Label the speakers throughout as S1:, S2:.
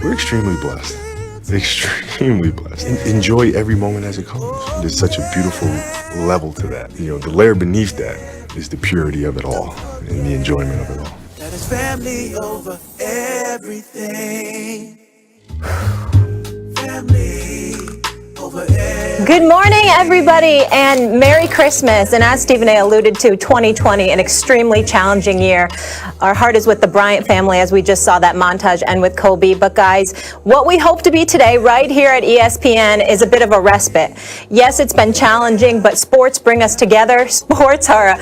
S1: we're extremely blessed. Extremely blessed. Enjoy every moment as it comes. There's such a beautiful level to that. The layer beneath that is the purity of it all and the enjoyment of it all.
S2: That is family over everything. Family over everything.
S3: Good morning, everybody, and Merry Christmas. And as Stephen A. alluded to, 2020, an extremely challenging year. Our heart is with the Bryant family, as we just saw that montage, and with Kobe. But guys, what we hope to be today right here at ESPN is a bit of a respite. Yes, it's been challenging, but sports bring us together. Sports are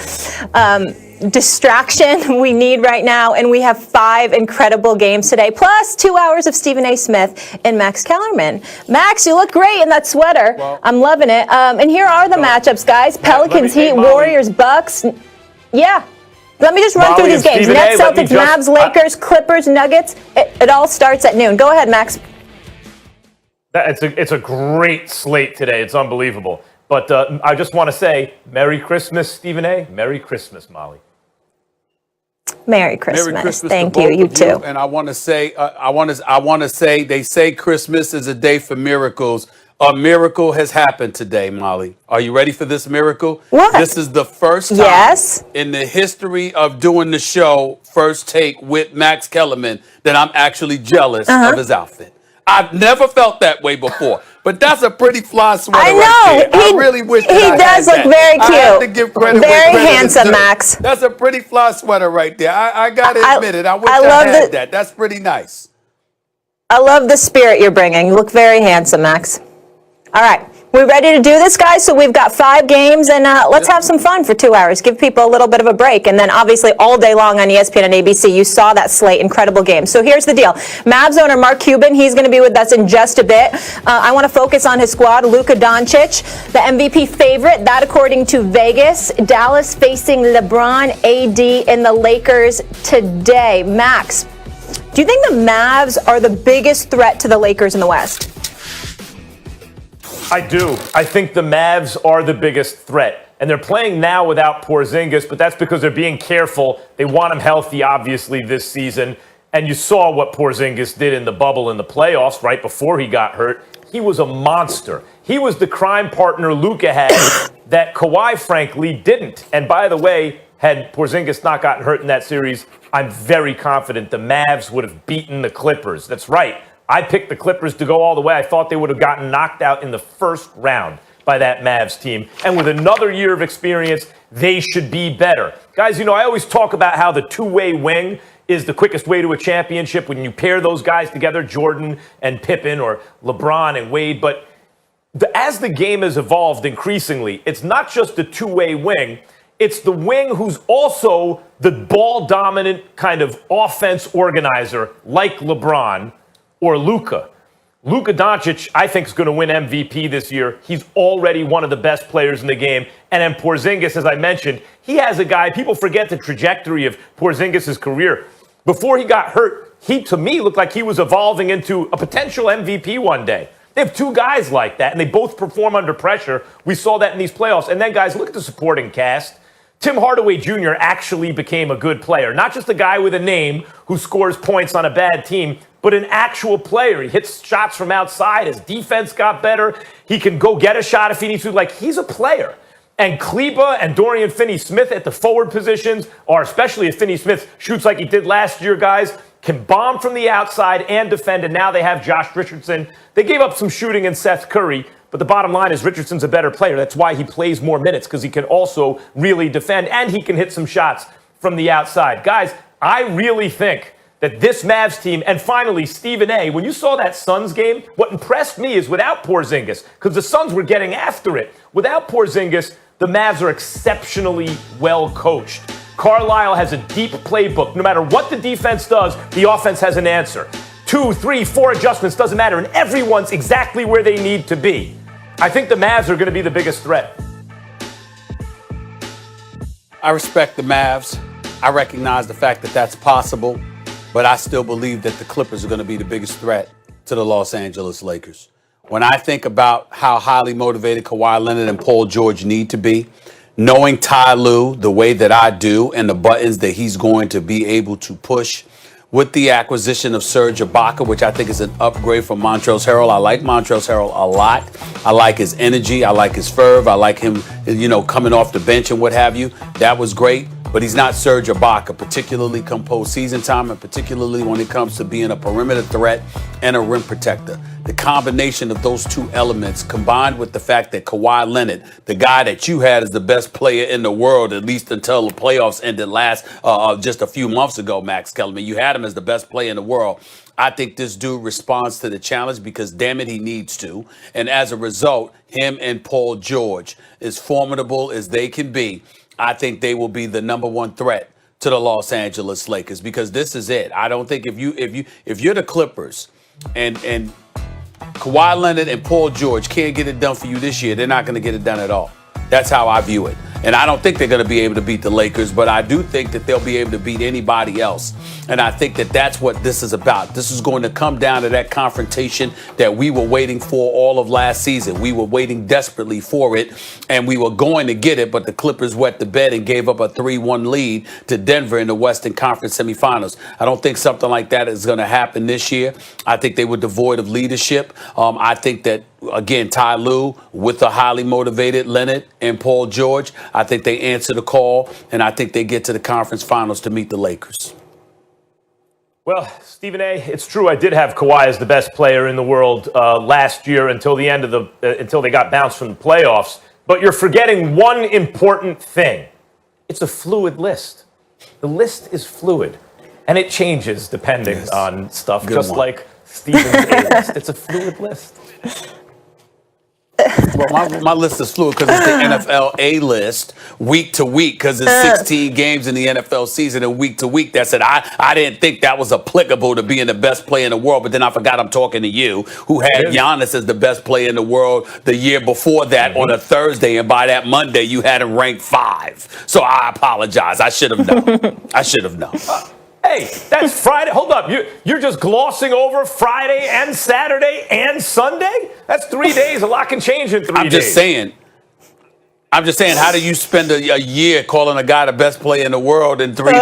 S3: distraction we need right now, and we have 5 incredible games today, plus 2 hours of Stephen A. Smith and Max Kellerman. Max, you look great in that sweater. Well, I'm loving it. And here are the matchups, guys. Pelicans, Heat, Warriors, Bucks. Yeah. Let me just run through these games. Nets, Celtics, Mavs, Lakers, Clippers, Nuggets. It all starts at noon. Go ahead, Max.
S4: It's a great slate today. It's unbelievable. But I just want to say, Merry Christmas, Stephen A. Merry Christmas, Molly.
S3: Merry Christmas. Merry Christmas. Thank you. You too.
S5: And I want to say, they say Christmas is a day for miracles. A miracle has happened today, Molly. Are you ready for this miracle?
S3: What?
S5: This is the first time in the history of doing the show, First Take with Max Kellerman, that I'm actually jealous of his outfit. I've never felt that way before, but that's a pretty fly sweater. I know. Right there. I really wish
S3: he does look very cute.
S5: I have to give credit.
S3: Very handsome, Max.
S5: That's a pretty fly sweater right there. I got to admit it. I wish I had that. That's pretty nice.
S3: I love the spirit you're bringing. You look very handsome, Max. All right. We ready to do this, guys? So we've got 5 games, and let's have some fun for 2 hours. Give people a little bit of a break. And then, obviously, all day long on ESPN and ABC, you saw that slate. Incredible game. So here's the deal. Mavs owner Mark Cuban, he's going to be with us in just a bit. I want to focus on his squad. Luka Doncic, the MVP favorite. That, according to Vegas. Dallas facing LeBron, AD, and the Lakers today. Max, do you think the Mavs are the biggest threat to the Lakers in the West?
S4: I do. I think the Mavs are the biggest threat. And they're playing now without Porzingis, but that's because they're being careful. They want him healthy, obviously, this season. And you saw what Porzingis did in the bubble in the playoffs right before he got hurt. He was a monster. He was the crime partner Luka had that Kawhi, frankly, didn't. And by the way, had Porzingis not gotten hurt in that series, I'm very confident the Mavs would have beaten the Clippers. That's right. I picked the Clippers to go all the way. I thought they would have gotten knocked out in the first round by that Mavs team. And with another year of experience, they should be better. Guys, I always talk about how the two-way wing is the quickest way to a championship when you pair those guys together, Jordan and Pippen or LeBron and Wade. But as the game has evolved increasingly, it's not just the two-way wing. It's the wing who's also the ball-dominant kind of offense organizer like LeBron or Luka. Luka Doncic, I think, is going to win MVP this year. He's already one of the best players in the game. And then Porzingis, as I mentioned, he has a guy, people forget the trajectory of Porzingis' career. Before he got hurt, he, to me, looked like he was evolving into a potential MVP one day. They have 2 guys like that, and they both perform under pressure. We saw that in these playoffs. And then, guys, look at the supporting cast. Tim Hardaway Jr. actually became a good player. Not just a guy with a name who scores points on a bad team, but an actual player. He hits shots from outside. His defense got better. He can go get a shot if he needs to. He's a player. And Kleba and Dorian Finney-Smith at the forward positions, or especially if Finney-Smith shoots like he did last year, guys, can bomb from the outside and defend. And now they have Josh Richardson. They gave up some shooting in Seth Curry. But the bottom line is Richardson's a better player. That's why he plays more minutes, because he can also really defend and he can hit some shots from the outside. Guys, I really think that this Mavs team, and finally, Stephen A., when you saw that Suns game, what impressed me is without Porzingis, because the Suns were getting after it. Without Porzingis, the Mavs are exceptionally well coached. Carlisle has a deep playbook. No matter what the defense does, the offense has an answer. 2, 3, 4 adjustments, doesn't matter, and everyone's exactly where they need to be. I think the Mavs are going to be the biggest threat.
S5: I respect the Mavs. I recognize the fact that that's possible, but I still believe that the Clippers are going to be the biggest threat to the Los Angeles Lakers. When I think about how highly motivated Kawhi Leonard and Paul George need to be, knowing Ty Lue the way that I do and the buttons that he's going to be able to push with the acquisition of Serge Ibaka, which I think is an upgrade from Montrezl Harrell. I like Montrezl Harrell a lot. I like his energy. I like his verve. I like him, coming off the bench and what have you. That was great. But he's not Serge Ibaka, particularly come postseason time and particularly when it comes to being a perimeter threat and a rim protector. The combination of those two elements combined with the fact that Kawhi Leonard, the guy that you had as the best player in the world, at least until the playoffs ended just a few months ago, Max Kellerman, you had him as the best player in the world. I think this dude responds to the challenge because, damn it, he needs to. And as a result, him and Paul George, as formidable as they can be, I think they will be the number one threat to the Los Angeles Lakers because this is it. I don't think if you're the Clippers and Kawhi Leonard and Paul George can't get it done for you this year, they're not going to get it done at all. That's how I view it. And I don't think they're going to be able to beat the Lakers, but I do think that they'll be able to beat anybody else. And I think that that's what this is about. This is going to come down to that confrontation that we were waiting for all of last season. We were waiting desperately for it, and we were going to get it, but the Clippers wet the bed and gave up a 3-1 lead to Denver in the Western Conference semifinals. I don't think something like that is going to happen this year. I think they were devoid of leadership. I think that, again, Ty Lue with a highly motivated Leonard and Paul George, I think they answer the call, and I think they get to the conference finals to meet the Lakers.
S4: Well, Stephen A., it's true. I did have Kawhi as the best player in the world last year until the end of until they got bounced from the playoffs. But you're forgetting one important thing. It's a fluid list. The list is fluid, and it changes depending on stuff,
S5: Good
S4: just
S5: one.
S4: like Stephen's A list. It's a fluid list.
S5: Well, my list is fluid because it's the NFL A list week to week because it's 16 games in the NFL season and week to week. That's it. I didn't think that was applicable to being the best player in the world, but then I forgot I'm talking to you, who had Giannis as the best player in the world the year before that on a Thursday, and by that Monday you had him ranked 5. So I apologize. I should have known. I should have known.
S4: Hey, that's Friday. Hold up. You're just glossing over Friday and Saturday and Sunday? That's 3 days. A lot can change in 3 days.
S5: I'm just saying, how do you spend a year calling a guy the best player in the world and 3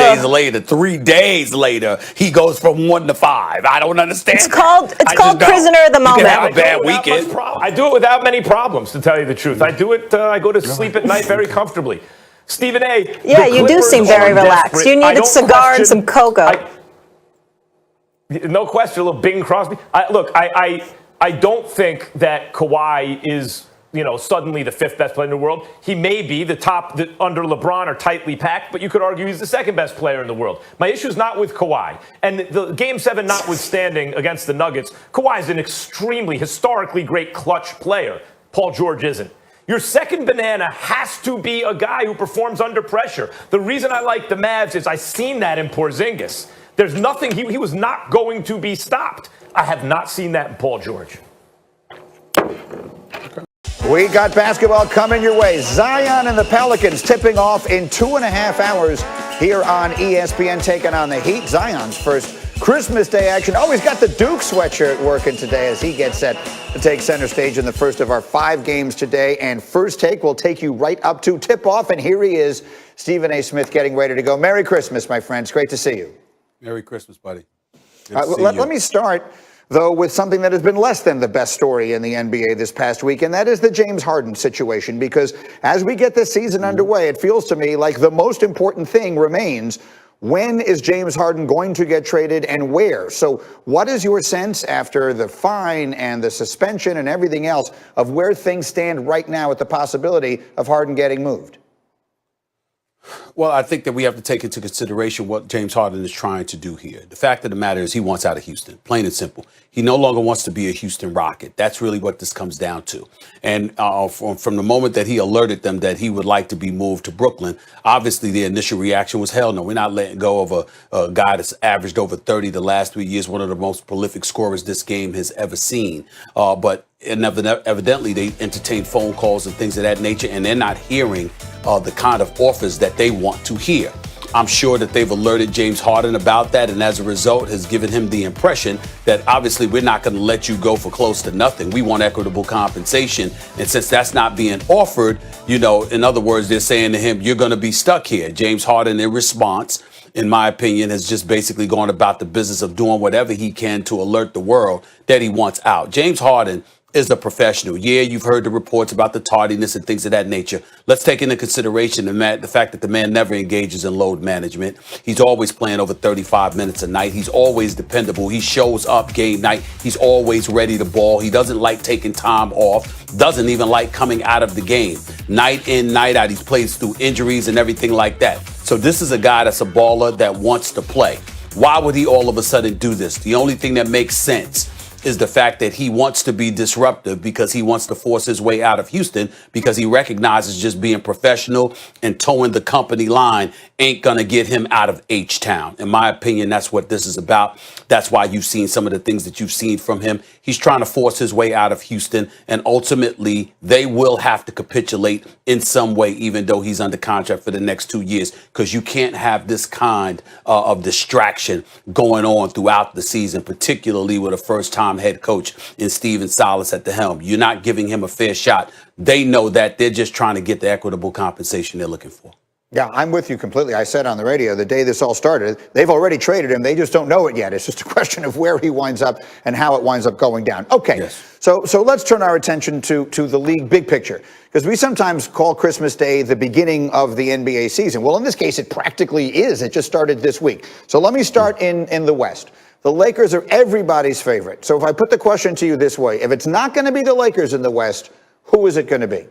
S5: days later, he goes from 1 to 5? I don't understand.
S3: It's called prisoner of the moment.
S5: You can have a bad weekend.
S4: I do it without many problems, to tell you the truth. I do it. I go to sleep at night very comfortably. Stephen A.
S3: Yeah, you do seem very relaxed. You need a cigar and some cocoa.
S4: No question, a little Bing Crosby. I don't think that Kawhi is, suddenly the 5th best player in the world. He may be the top under LeBron are tightly packed, but you could argue he's the 2nd best player in the world. My issue is not with Kawhi. And the Game 7 notwithstanding against the Nuggets, Kawhi is an extremely, historically great clutch player. Paul George isn't. Your second banana has to be a guy who performs under pressure. The reason I like the Mavs is I've seen that in Porzingis. There's nothing, he was not going to be stopped. I have not seen that in Paul George.
S6: We got basketball coming your way. Zion and the Pelicans tipping off in 2.5 hours here on ESPN, taking on the Heat. Zion's first Christmas Day action. Oh, he's got the Duke sweatshirt working today as he gets set to take center stage in the first of our 5 games today. And First Take will take you right up to tip-off. And here he is, Stephen A. Smith, getting ready to go. Merry Christmas, my friends. Great to see you.
S5: Merry Christmas, buddy.
S6: Let me start, though, with something that has been less than the best story in the NBA this past week, and that is the James Harden situation. Because as we get this season underway, it feels to me like the most important thing remains: when is James Harden going to get traded and where? So what is your sense after the fine and the suspension and everything else of where things stand right now with the possibility of Harden getting moved?
S5: Well, I think that we have to take into consideration what James Harden is trying to do here. The fact of the matter is he wants out of Houston, plain and simple. He no longer wants to be a Houston Rocket. That's really what this comes down to. And from the moment that he alerted them that he would like to be moved to Brooklyn, obviously the initial reaction was, hell no, we're not letting go of a guy that's averaged over 30 the last 3 years, one of the most prolific scorers this game has ever seen. But evidently they entertain phone calls and things of that nature, and they're not hearing the kind of offers that they want to hear. I'm sure that they've alerted James Harden about that, and as a result has given him the impression that obviously we're not going to let you go for close to nothing. We want equitable compensation. And since that's not being offered, in other words, they're saying to him, you're going to be stuck here. James Harden, in response, in my opinion, has just basically gone about the business of doing whatever he can to alert the world that he wants out. James Harden is a professional. Yeah, you've heard the reports about the tardiness and things of that nature. Let's take into consideration the fact that the man never engages in load management. He's always playing over 35 minutes a night. He's always dependable. He shows up game night. He's always ready to ball. He doesn't like taking time off, doesn't even like coming out of the game. Night in, night out, he plays through injuries and everything like that. So this is a guy that's a baller that wants to play. Why would he all of a sudden do this? The only thing that makes sense is the fact that he wants to be disruptive because he wants to force his way out of Houston because he recognizes just being professional and towing the company line ain't going to get him out of H-Town. In my opinion, that's what this is about. That's why you've seen some of the things that you've seen from him. He's trying to force his way out of Houston, and ultimately they will have to capitulate in some way, even though he's under contract for the next 2 years, because you can't have this kind of distraction going on throughout the season, particularly with a first-time head coach in Steven Silas at the helm. You're not giving him a fair shot. They know that. They're just trying to get the equitable compensation they're looking for.
S6: Yeah, I'm with you completely. I said on the radio the day this all started, they've already traded him. They just don't know it yet. It's just a question of where he winds up and how it winds up going down. Okay,
S5: yes.
S6: So let's turn our attention to the league big picture, because we sometimes call Christmas Day the beginning of the NBA season. Well, in this case, it practically is. It just started this week. So let me start in the West. The Lakers are everybody's favorite. So if I put the question to you this way, if it's not going to be the Lakers in the West, who is it going to be?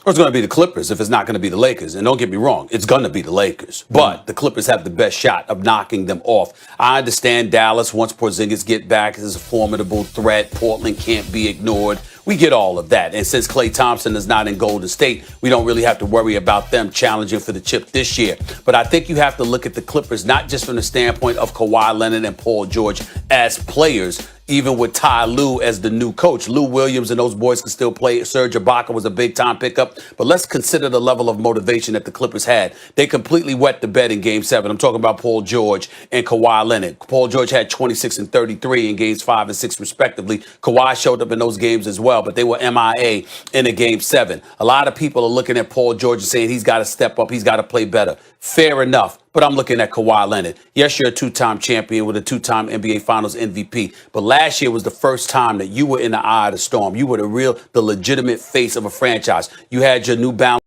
S5: Or it's going to be the Clippers if it's not going to be the Lakers. And don't get me wrong, it's going to be the Lakers. But the Clippers have the best shot of knocking them off. I understand Dallas, once Porzingis get back, is a formidable threat. Portland can't be ignored. We get all of that. And since Klay Thompson is not in Golden State, we don't really have to worry about them challenging for the chip this year. But I think you have to look at the Clippers not just from the standpoint of Kawhi Leonard and Paul George as players, even with Ty Lue as the new coach. Lou Williams and those boys can still play. Serge Ibaka was a big-time pickup. But let's consider the level of motivation that the Clippers had. They completely wet the bed in Game 7. I'm talking about Paul George and Kawhi Leonard. Paul George had 26 and 33 in Games 5 and 6, respectively. Kawhi showed up in those games as well, but they were MIA in a Game 7. A lot of people are looking at Paul George and saying he's got to step up, he's got to play better. Fair enough. But I'm looking at Kawhi Leonard. Yes, you're a two-time champion with a two-time NBA Finals MVP. But last year was the first time that you were in the eye of the storm. You were the legitimate face of a franchise. You had your New Balance